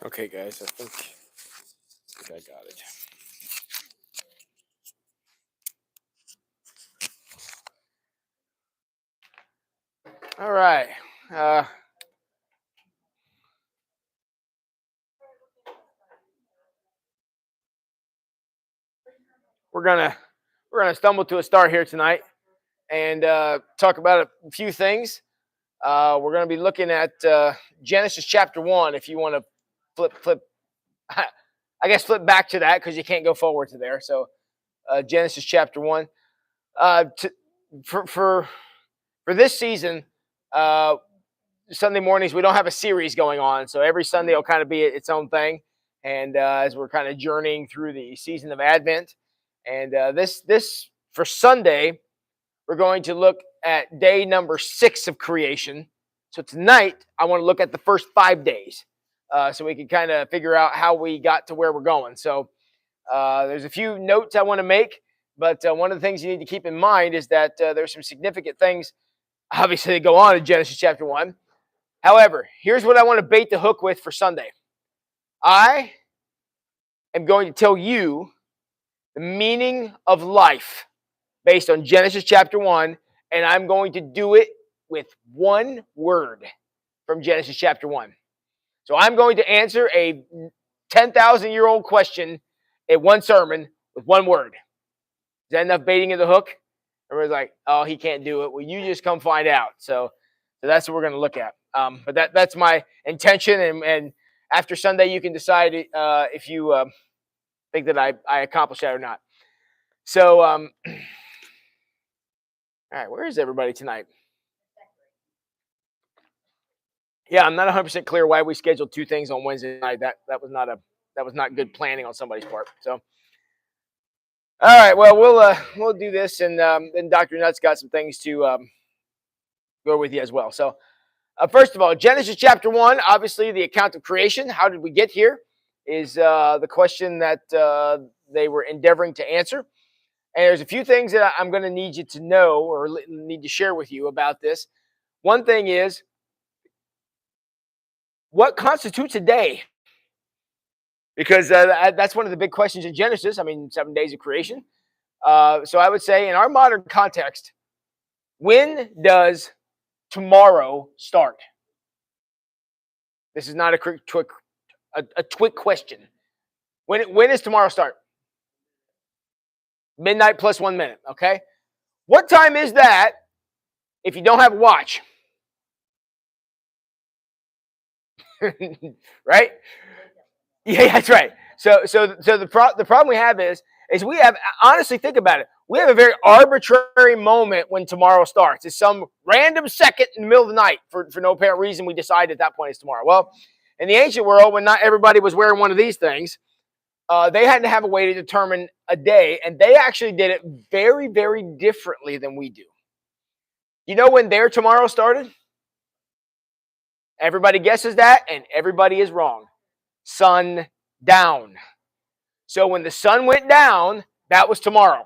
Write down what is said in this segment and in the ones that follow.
Okay, guys, I got it. All right. Uh, we're gonna stumble to a start here tonight and talk about a few things. We're gonna be looking at Genesis chapter 1. If you want to flip, I guess flip back to that because you can't go forward to there. So Genesis chapter 1. To, for this season, uh, Sunday mornings we don't have a series going on, so every Sunday will kind of be its own thing. And as we're kind of journeying through the season of Advent, and this for Sunday, we're going to look at day number 6 of creation. So tonight, I want to look at the first 5 days, so we can kind of figure out how we got to where we're going. So there's a few notes I want to make, but one of the things you need to keep in mind is that there's some significant things, obviously, that go on in Genesis chapter 1. However, here's what I want to bait the hook with for Sunday. I am going to tell you the meaning of life based on Genesis chapter 1, and I'm going to do it with one word from Genesis chapter 1. So I'm going to answer a 10,000-year-old question in one sermon with one word. Is that enough baiting in the hook? Everybody's like, oh, he can't do it. Well, you just come find out. So that's what we're going to look at. But that's my intention. And after Sunday, you can decide if you think that I accomplished that or not. So, all right, where is everybody tonight? Yeah, I'm not 100% clear why we scheduled 2 things on Wednesday night. That was not good planning on somebody's part. So, all right, well we'll do this, and then Dr. Nutt's got some things to go with you as well. So, first of all, Genesis chapter 1, obviously the account of creation. How did we get here is the question that they were endeavoring to answer. And there's a few things that I'm going to need you to know or need to share with you about this. One thing is, what constitutes a day? Because that's one of the big questions in Genesis. I mean, 7 days of creation. So I would say in our modern context, when does tomorrow start? This is not a quick question. When does tomorrow start? Midnight plus 1 minute, okay? What time is that if you don't have a watch? Right? Yeah, that's right. So the problem we have is we have, honestly, think about it. We have a very arbitrary moment when tomorrow starts. It's some random second in the middle of the night for no apparent reason. We decide at that point it's tomorrow. Well, in the ancient world, when not everybody was wearing one of these things, they had to have a way to determine a day, and they actually did it very, very differently than we do. You know when their tomorrow started? Everybody guesses that, and everybody is wrong. Sun down. So when the sun went down, that was tomorrow.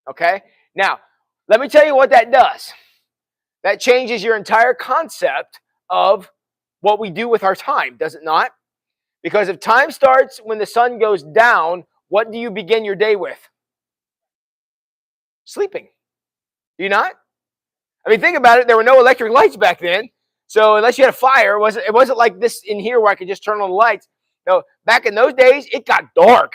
Okay? Now, let me tell you what that does. That changes your entire concept of what we do with our time, does it not? Because if time starts when the sun goes down, what do you begin your day with? Sleeping. Do you not? I mean, think about it. There were no electric lights back then. So unless you had a fire, it wasn't like this in here where I could just turn on the lights. No, back in those days, it got dark.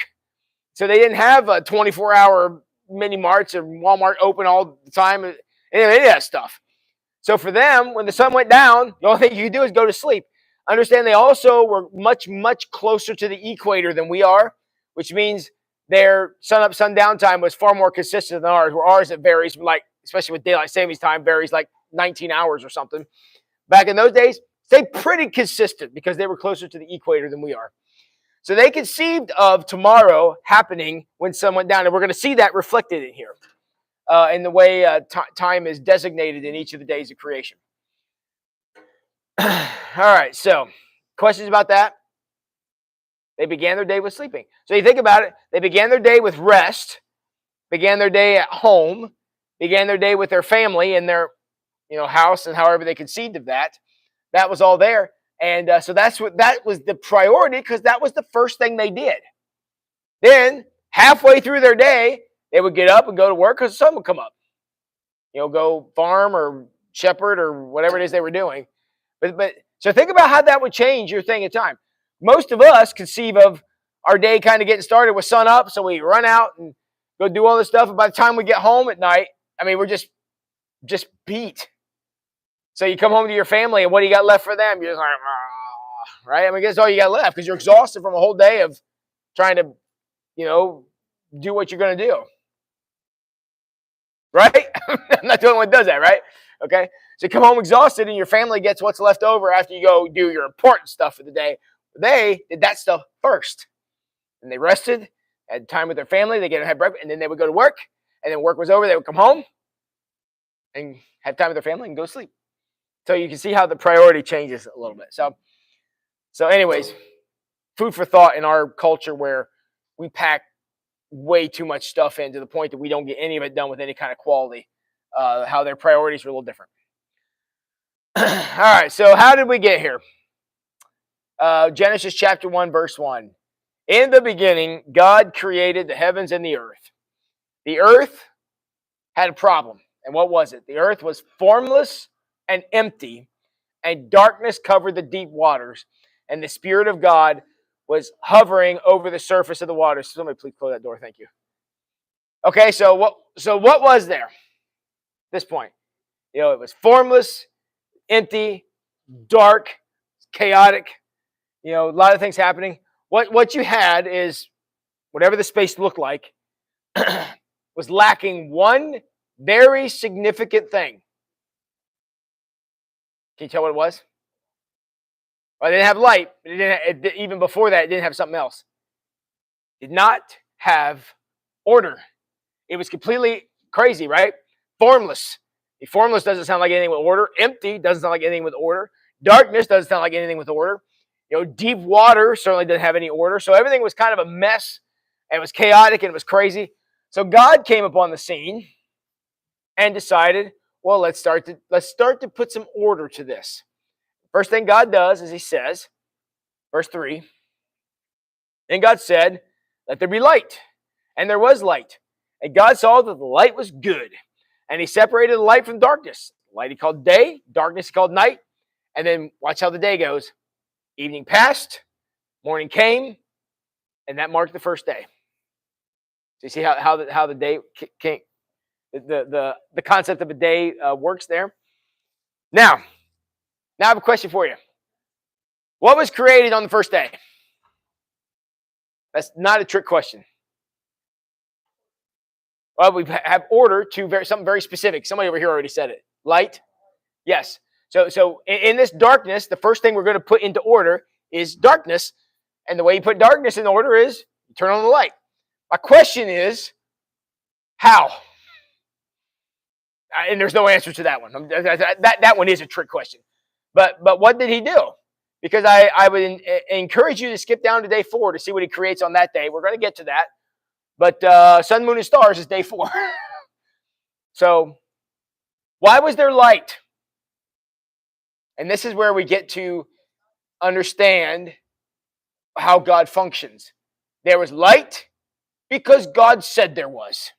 So they didn't have a 24-hour mini marts or Walmart open all the time and any of that stuff. So for them, when the sun went down, the only thing you could do is go to sleep. Understand they also were much, much closer to the equator than we are, which means their sun up, sun down time was far more consistent than ours, where ours, it varies, like, especially with daylight savings time, varies like 19 hours or something. Back in those days, stayed pretty consistent because they were closer to the equator than we are. So they conceived of tomorrow happening when sun went down, and we're going to see that reflected in here in the way time is designated in each of the days of creation. All right, so questions about that? They began their day with sleeping. So you think about it, they began their day with rest, began their day at home, began their day with their family and their house and however they conceived of that. That was all there. And so that was the priority, because that was the first thing they did. Then halfway through their day, they would get up and go to work because the sun would come up. Go farm or shepherd or whatever it is they were doing. But so think about how that would change your thing of time. Most of us conceive of our day kind of getting started with sun up, so we run out and go do all this stuff. And by the time we get home at night, I mean, we're just beat. So you come home to your family, and what do you got left for them? You're just like, right? I mean, that's all you got left, because you're exhausted from a whole day of trying to, do what you're going to do. Right? I'm not the only one that does that, right? Okay. So you come home exhausted, and your family gets what's left over after you go do your important stuff for the day. They did that stuff first. And they rested, had time with their family, they get to have breakfast, and then they would go to work. And then work was over, they would come home and have time with their family and go to sleep. So you can see how the priority changes a little bit. So anyways, food for thought in our culture, where we pack way too much stuff in to the point that we don't get any of it done with any kind of quality. How their priorities are a little different. All right, so how did we get here? Genesis chapter 1, verse 1. In the beginning, God created the heavens and the earth. The earth had a problem. And what was it? The earth was formless and empty, and darkness covered the deep waters, and the Spirit of God was hovering over the surface of the waters. Somebody please close that door. Thank you. Okay, so what was there at this point? It was formless, empty, dark, chaotic. A lot of things happening. What you had is, whatever the space looked like, was lacking one very significant thing. Can you tell what it was? Well, it didn't have light. Even before that, it didn't have something else. It did not have order. It was completely crazy, right? Formless. Formless doesn't sound like anything with order. Empty doesn't sound like anything with order. Darkness doesn't sound like anything with order. Deep water certainly didn't have any order. So everything was kind of a mess, and it was chaotic, and it was crazy. So God came upon the scene and decided, well, let's start to put some order to this. First thing God does is he says, verse 3, then God said, let there be light. And there was light. And God saw that the light was good. And he separated the light from darkness. Light he called day, darkness he called night. And then watch how the day goes. Evening passed, morning came, and that marked the first day. So you see how the day came, the concept of a day works there. Now I have a question for you. What was created on the first day? That's not a trick question. Well, we have order to something very specific. Somebody over here already said it. Light? Yes. So in this darkness, the first thing we're going to put into order is darkness. And the way you put darkness in order is you turn on the light. My question is, how? And there's no answer to that one. That one is a trick question. But what did he do? Because I would encourage you to skip down to day 4 to see what he creates on that day. We're going to get to that. But sun, moon, and stars is day 4. So why was there light? And this is where we get to understand how God functions. There was light because God said there was.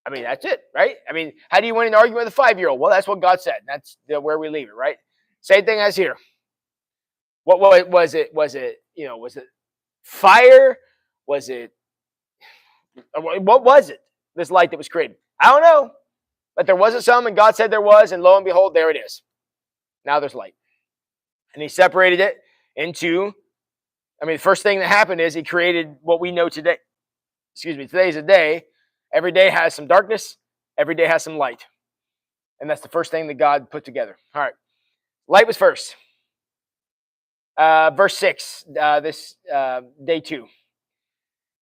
I mean, that's it, right? I mean, how do you win an argument with a 5-year-old? Well, that's what God said. That's where we leave it, right? Same thing as here. What was it? Was it fire? Was it? What was it? This light that was created? I don't know. But there wasn't some, and God said there was, and lo and behold, there it is. Now there's light. And he separated it into, the first thing that happened is he created what we know today. Today's a day. Every day has some darkness. Every day has some light. And that's the first thing that God put together. All right. Light was first. Verse 6, day 2.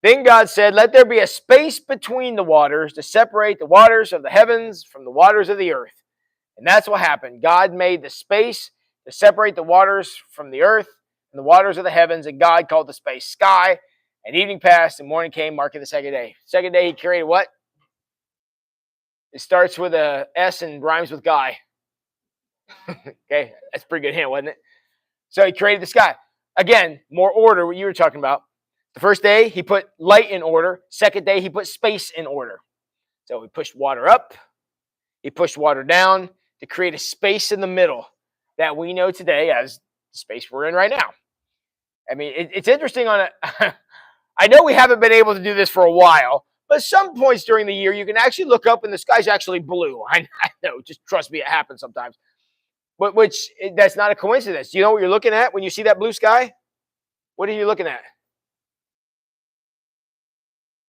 Then God said, let there be a space between the waters to separate the waters of the heavens from the waters of the earth. And that's what happened. God made the space to separate the waters from the earth and the waters of the heavens. And God called the space sky. And evening passed and morning came, marking the second day. Second day he created what? It starts with a S and rhymes with guy. Okay, that's a pretty good hint, wasn't it? So he created the sky. Again, more order, what you were talking about. The first day, he put light in order. Second day, he put space in order. So he pushed water up, he pushed water down to create a space in the middle that we know today as the space we're in right now. I mean, it's interesting on a. I know we haven't been able to do this for a while, but some points during the year, you can actually look up and the sky's actually blue. I know, just trust me, it happens sometimes. But that's not a coincidence. Do you know what you're looking at when you see that blue sky? What are you looking at?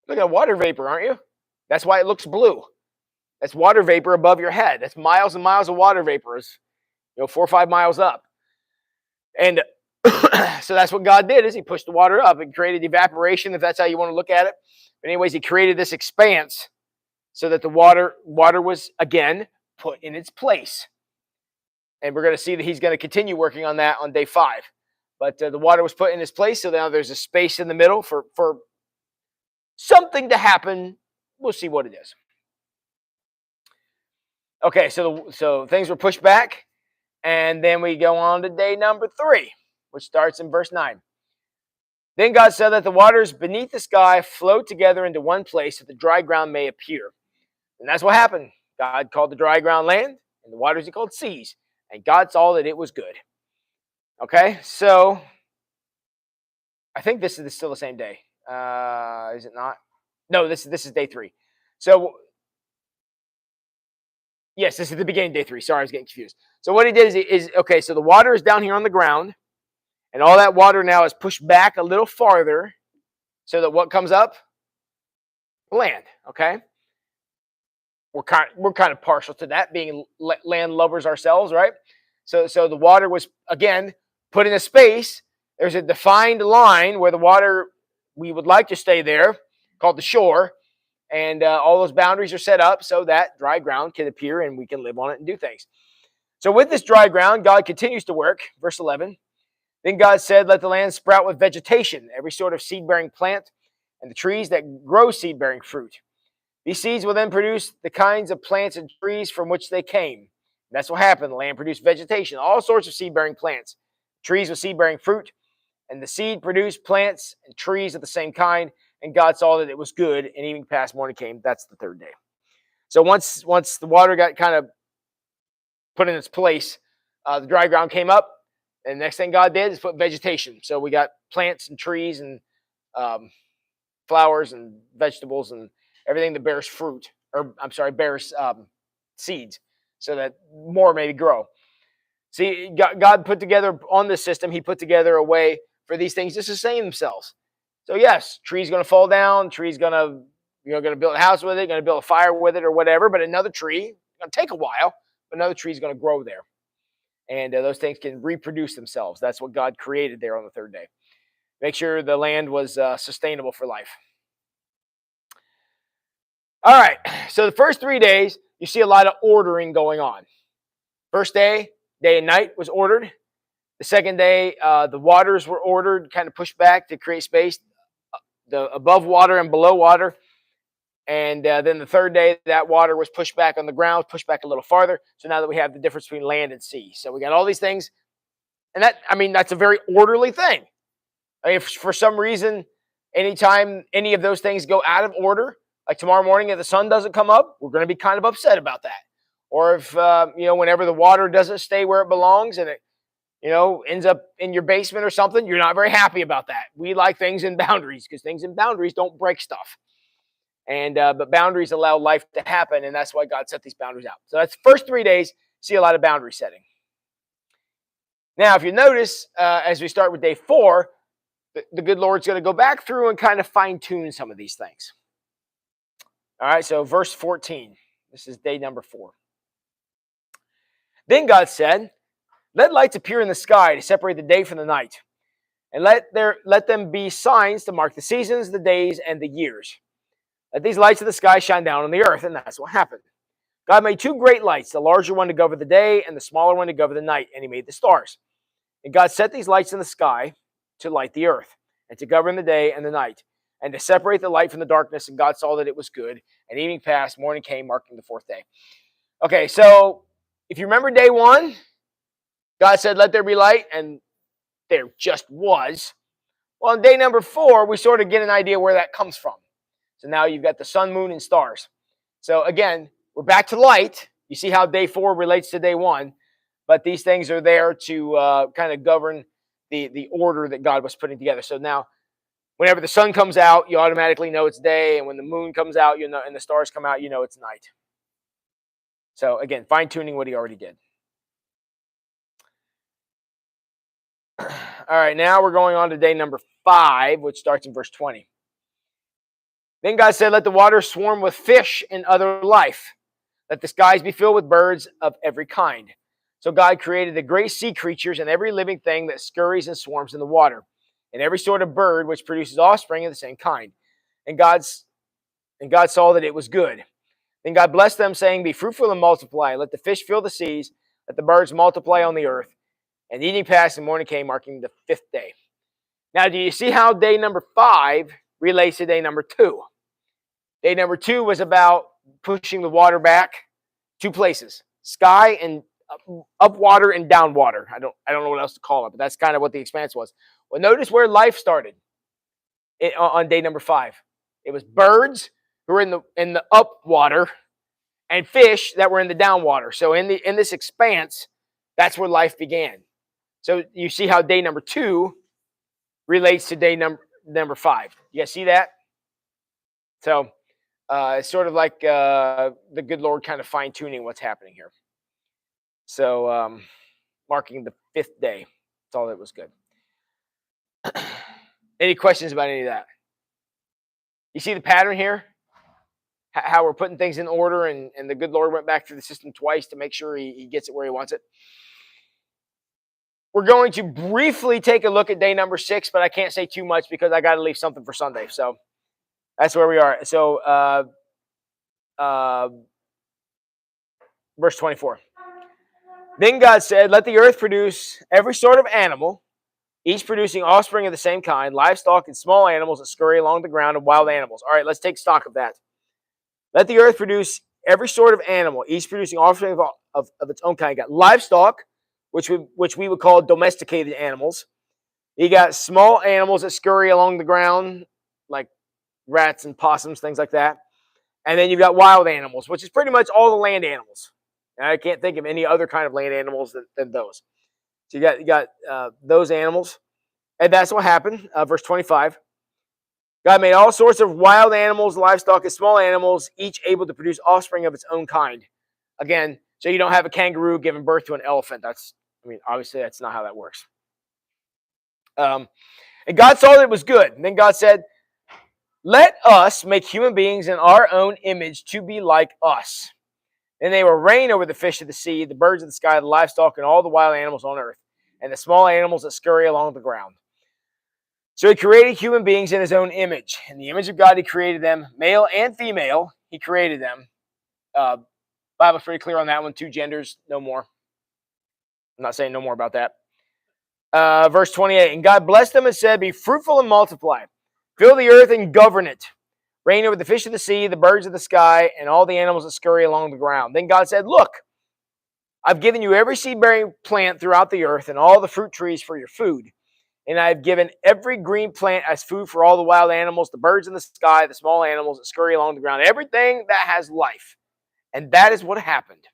Look at water vapor, aren't you? That's why it looks blue. That's water vapor above your head. That's miles and miles of water vapor. It's, 4 or 5 miles up. And so that's what God did, is he pushed the water up and created evaporation, if that's how you want to look at it. But anyways, he created this expanse so that the water was, again, put in its place. And we're going to see that he's going to continue working on that on day 5. But the water was put in its place, so now there's a space in the middle for something to happen. We'll see what it is. Okay, so things were pushed back, and then we go on to day number 3, which starts in verse 9. Then God said that the waters beneath the sky float together into one place, so the dry ground may appear. And that's what happened. God called the dry ground land, and the waters he called seas. And God saw that it was good. Okay, so I think this is still the same day. Is it not? No, this is day 3. So yes, this is the beginning of day 3. Sorry, I was getting confused. So what he did is okay, so the water is down here on the ground, and all that water now is pushed back a little farther so that what comes up? Land, okay? We're kind of partial to that, being land lovers ourselves, right? So the water was, again, put in a space. There's a defined line where the water, we would like to stay there, called the shore. And all those boundaries are set up so that dry ground can appear and we can live on it and do things. So with this dry ground, God continues to work. Verse 11. Then God said, let the land sprout with vegetation, every sort of seed-bearing plant, and the trees that grow seed-bearing fruit. These seeds will then produce the kinds of plants and trees from which they came. And that's what happened. The land produced vegetation, all sorts of seed-bearing plants, trees with seed-bearing fruit, and the seed produced plants and trees of the same kind. And God saw that it was good, and evening past morning came. That's the 3rd day. So once the water got kind of put in its place, the dry ground came up, and the next thing God did is put vegetation. So we got plants and trees and flowers and vegetables and everything that bears fruit, or bears seeds, so that more may grow. See, God put together on this system, he put together a way for these things to sustain themselves. So yes, tree's going to fall down, tree's going to, going to build a house with it, going to build a fire with it or whatever, but another tree, going to take a while, but another tree is going to grow there. And those things can reproduce themselves. That's what God created there on the 3rd day. Make sure the land was sustainable for life. All right, so the first 3 days, you see a lot of ordering going on. First day and night was ordered. The second day, the waters were ordered, kind of pushed back to create space, the above water and below water. And then the 3rd day, that water was pushed back on the ground, pushed back a little farther. So now that we have the difference between land and sea. So we got all these things. And that's a very orderly thing. If for some reason, anytime any of those things go out of order, like tomorrow morning if the sun doesn't come up, we're going to be kind of upset about that. Or if, whenever the water doesn't stay where it belongs and it, ends up in your basement or something, you're not very happy about that. We like things in boundaries because things in boundaries don't break stuff. And but boundaries allow life to happen, and that's why God set these boundaries out. So that's the first 3 days, see a lot of boundary setting. Now, if you notice, as we start with day 4, the good Lord's going to go back through and kind of fine-tune some of these things. All right, so verse 14. This is day number 4. Then God said, let lights appear in the sky to separate the day from the night, and let them be signs to mark the seasons, the days, and the years. Let these lights of the sky shine down on the earth, and that's what happened. God made 2 great lights, the larger one to govern the day, and the smaller one to govern the night, and he made the stars. And God set these lights in the sky to light the earth, and to govern the day and the night, and to separate the light from the darkness, and God saw that it was good. And evening passed, morning came, marking the 4th day. Okay, so if you remember day one, God said, let there be light, and there just was. Well, on day number 4, we sort of get an idea where that comes from. So now you've got the sun, moon, and stars. So again, we're back to light. You see how day 4 relates to day 1, but these things are there to kind of govern the order that God was putting together. So now, whenever the sun comes out, you automatically know it's day, and when the moon comes out, you know, and the stars come out, you know it's night. So again, fine-tuning what he already did. All right, now we're going on to day number 5, which starts in verse 20. Then God said, let the waters swarm with fish and other life. Let the skies be filled with birds of every kind. So God created the great sea creatures and every living thing that scurries and swarms in the water, and every sort of bird which produces offspring of the same kind. And God saw that it was good. Then God blessed them, saying, be fruitful and multiply. Let the fish fill the seas. Let the birds multiply on the earth. And evening passed and morning came, marking the 5th day. Now, do you see how day number 5 relates to day number 2? Day number 2 was about pushing the water back 2 places: sky and up water and down water. I don't know what else to call it, but that's kind of what the expanse was. Well, notice where life started on day number 5. It was birds who were in the up water and fish that were in the down water. So in this expanse, that's where life began. So you see how day number 2 relates to day number 5. You guys see that? So it's sort of like the good Lord kind of fine-tuning what's happening here. So marking the 5th day. That's all that was good. Any questions about any of that? You see the pattern here? How we're putting things in order, and the good Lord went back through the system twice to make sure he gets it where he wants it. We're going to briefly take a look at day number 6, but I can't say too much because I got to leave something for Sunday. So that's where we are. So verse 24. Then God said, let the earth produce every sort of animal, each producing offspring of the same kind, livestock and small animals that scurry along the ground, and wild animals. All right, let's take stock of that. Let the earth produce every sort of animal, each producing offspring of its own kind. You got livestock, which we would call domesticated animals. You got small animals that scurry along the ground, like rats and possums, things like that. And then you've got wild animals, which is pretty much all the land animals. And I can't think of any other kind of land animals than those. So you got those animals. And that's what happened. Verse 25. God made all sorts of wild animals, livestock, and small animals, each able to produce offspring of its own kind. Again, so you don't have a kangaroo giving birth to an elephant. Obviously that's not how that works. And God saw that it was good. And then God said, let us make human beings in our own image to be like us. And they will reign over the fish of the sea, the birds of the sky, the livestock, and all the wild animals on earth, and the small animals that scurry along the ground. So he created human beings in his own image. In the image of God, he created them, male and female. He created them. Bible's pretty clear on that one. 2 genders, no more. I'm not saying no more about that. Verse 28, and God blessed them and said, be fruitful and multiply. Fill the earth and govern it. Reign over the fish of the sea, the birds of the sky, and all the animals that scurry along the ground. Then God said, look, I've given you every seed-bearing plant throughout the earth and all the fruit trees for your food. And I've given every green plant as food for all the wild animals, the birds in the sky, the small animals that scurry along the ground, everything that has life. And that is what happened.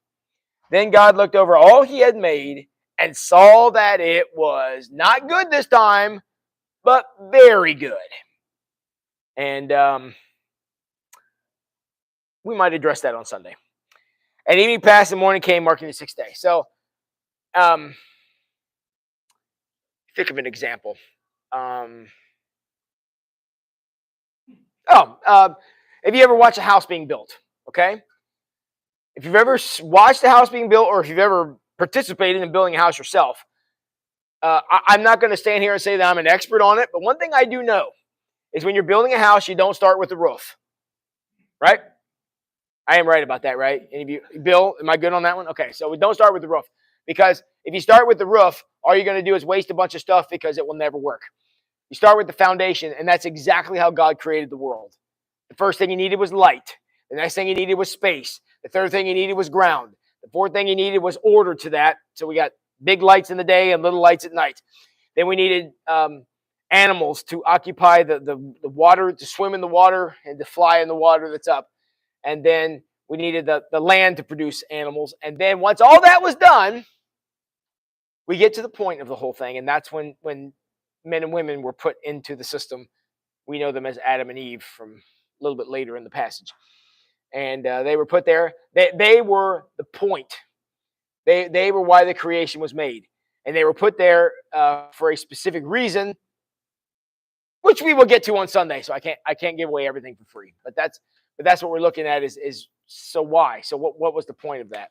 Then God looked over all he had made and saw that it was not good this time, but very good. And we might address that on Sunday. And evening passed and morning came, marking the 6th day. So, think of an example. If you ever watch a house being built, okay? If you've ever watched a house being built, or if you've ever participated in building a house yourself, I'm not going to stand here and say that I'm an expert on it, but one thing I do know is when you're building a house, you don't start with the roof, right? I am right about that, right? Any of you, Bill, am I good on that one? Okay, so we don't start with the roof, because if you start with the roof, all you're going to do is waste a bunch of stuff because it will never work. You start with the foundation, and that's exactly how God created the world. The first thing he needed was light. The next thing he needed was space. The third thing he needed was ground. The fourth thing he needed was order to that. So we got big lights in the day and little lights at night. Then we needed animals to occupy the water, to swim in the water and to fly in the water that's up. And then we needed the land to produce animals. And then once all that was done, we get to the point of the whole thing. And that's when men and women were put into the system. We know them as Adam and Eve from a little bit later in the passage. And they were put there. They were the point. They were why the creation was made. And they were put there for a specific reason, which we will get to on Sunday. So I can't give away everything for free. But that's what we're looking at is so why? So what was the point of that?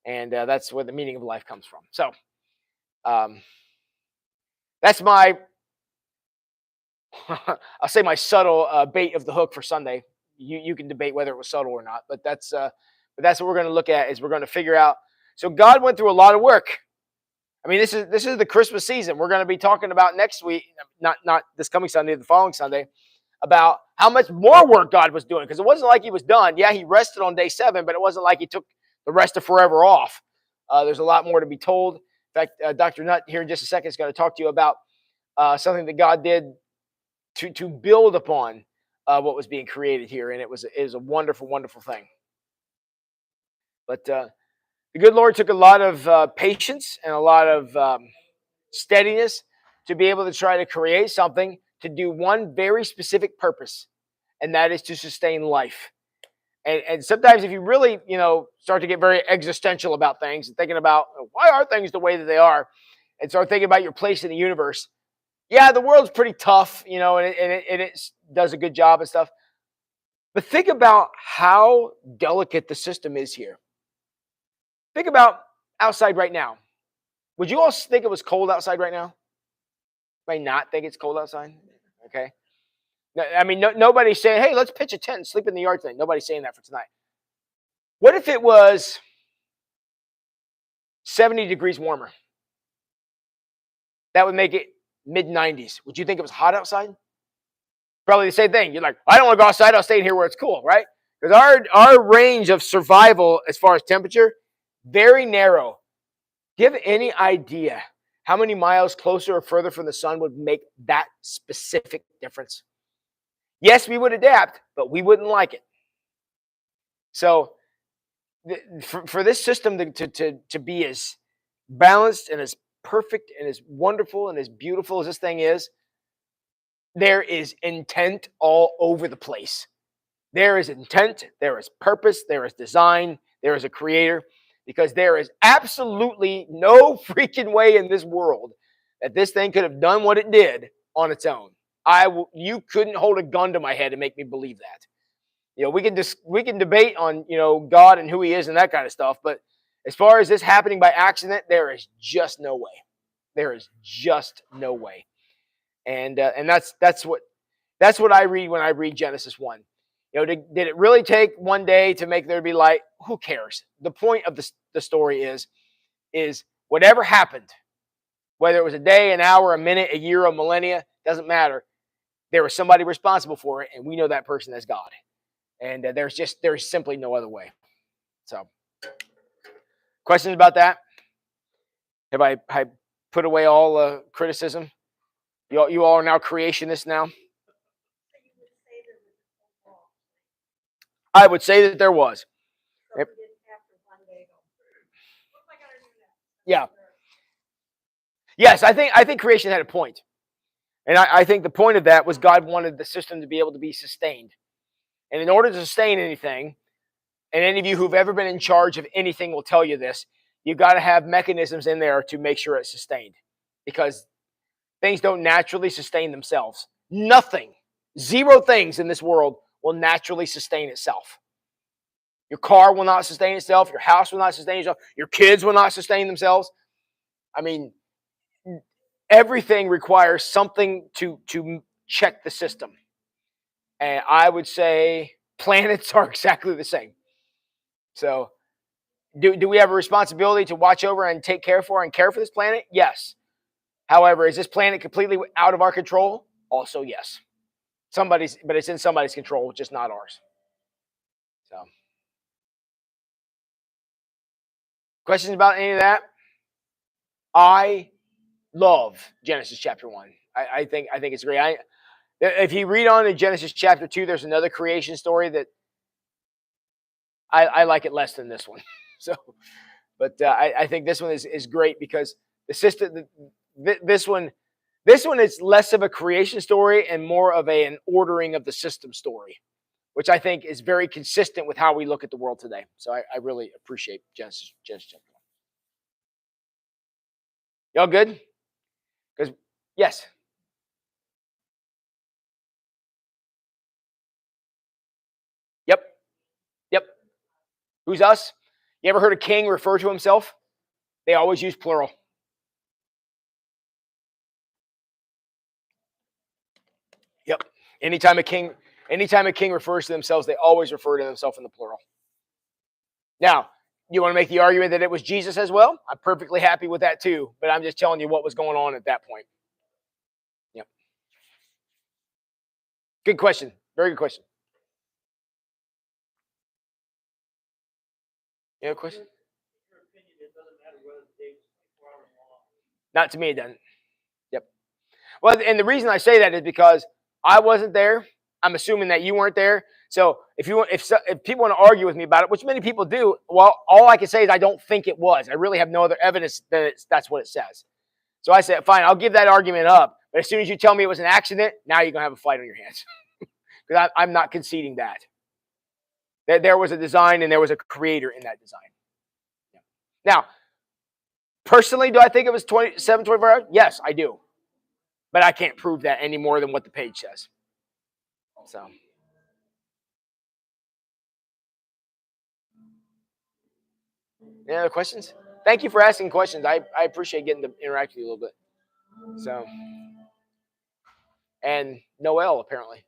And that's where the meaning of life comes from. So that's my I'll say my subtle bait of the hook for Sunday. You can debate whether it was subtle or not, but that's what we're going to look at. Is we're going to figure out. So God went through a lot of work. I mean, this is the Christmas season. We're going to be talking about next week, not this coming Sunday, the following Sunday, about how much more work God was doing, because it wasn't like he was done. Yeah, he rested on day 7, but it wasn't like he took the rest of forever off. There's a lot more to be told. In fact, Dr. Nutt here in just a second is going to talk to you about something that God did to build upon what was being created here, and it was a wonderful, wonderful thing. But the good Lord took a lot of patience and a lot of steadiness to be able to try to create something to do one very specific purpose, and that is to sustain life. And sometimes if you really, start to get very existential about things and thinking about why are things the way that they are, and start thinking about your place in the universe, yeah, the world's pretty tough, and it does a good job and stuff. But think about how delicate the system is here. Think about outside right now. Would you all think it was cold outside right now? Might not think it's cold outside. Okay. I mean, nobody's saying, hey, let's pitch a tent and sleep in the yard tonight. Nobody's saying that for tonight. What if it was 70 degrees warmer? That would make it mid-90s. Would you think it was hot outside? Probably the same thing. You're like, I don't want to go outside. I'll stay in here where it's cool, right? Because our range of survival as far as temperature, very narrow. Do you have any idea how many miles closer or further from the sun would make that specific difference? Yes, we would adapt, but we wouldn't like it. So for this system to be as balanced and as perfect and as wonderful and as beautiful as this thing is, there is intent all over the place. There is intent, there is purpose, there is design, there is a creator, because there is absolutely no freaking way in this world that this thing could have done what it did on its own. You couldn't hold a gun to my head and make me believe that. We can debate on, God and who he is and that kind of stuff, but as far as this happening by accident, there is just no way. There is just no way. And that's what I read when I read Genesis 1. Did it really take one day to make there be light? Who cares? The point of the story is whatever happened, whether it was a day, an hour, a minute, a year, a millennia, doesn't matter. There was somebody responsible for it, and we know that person as God. And there's simply no other way. So, questions about that? Have I put away all criticism? You all are now creationists now? I would say that there was. Yeah. Yes, I think creation had a point. And I think the point of that was God wanted the system to be able to be sustained. And in order to sustain anything, and any of you who've ever been in charge of anything will tell you this, you've got to have mechanisms in there to make sure it's sustained. Because things don't naturally sustain themselves. Nothing, 0 things in this world will naturally sustain itself. Your car will not sustain itself. Your house will not sustain itself. Your kids will not sustain themselves. I mean, everything requires something to check the system. And I would say planets are exactly the same. So do we have a responsibility to watch over and take care for and care for this planet? Yes. However, is this planet completely out of our control? Also, yes. But it's in somebody's control, just not ours. So Questions about any of that? I love Genesis chapter 1. I think it's great. If you read on in Genesis chapter 2, there's another creation story that I like it less than this one. So, but I think this one is great because the system. This one is less of a creation story and more of an ordering of the system story, which I think is very consistent with how we look at the world today. So I really appreciate Genesis chapter 1. Y'all good? Because yes. Yep. Who's us? You ever heard a king refer to himself? They always use plural. Yep. Anytime a king refers to themselves, they always refer to themselves in the plural. Now, you want to make the argument that it was Jesus as well? I'm perfectly happy with that too, but I'm just telling you what was going on at that point. Yep. Good question. Very good question. You have a question? Not to me, it doesn't. Yep. Well, and the reason I say that is because I wasn't there. I'm assuming that you weren't there. So if people want to argue with me about it, which many people do, well, all I can say is I don't think it was. I really have no other evidence that that's what it says. So I said, fine, I'll give that argument up. But as soon as you tell me it was an accident, now you're gonna have a fight on your hands because I'm not conceding that. There was a design and there was a creator in that design. Now, personally, do I think it was 24 hours? Yes, I do. But I can't prove that any more than what the page says. So. Any other questions? Thank you for asking questions. I appreciate getting to interact with you a little bit. So. And Noel, apparently.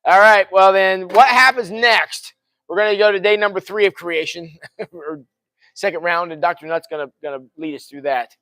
All right. Well, then what happens next? We're going to go to day number 3 of creation, or second round, and Dr. Nutt's going to lead us through that.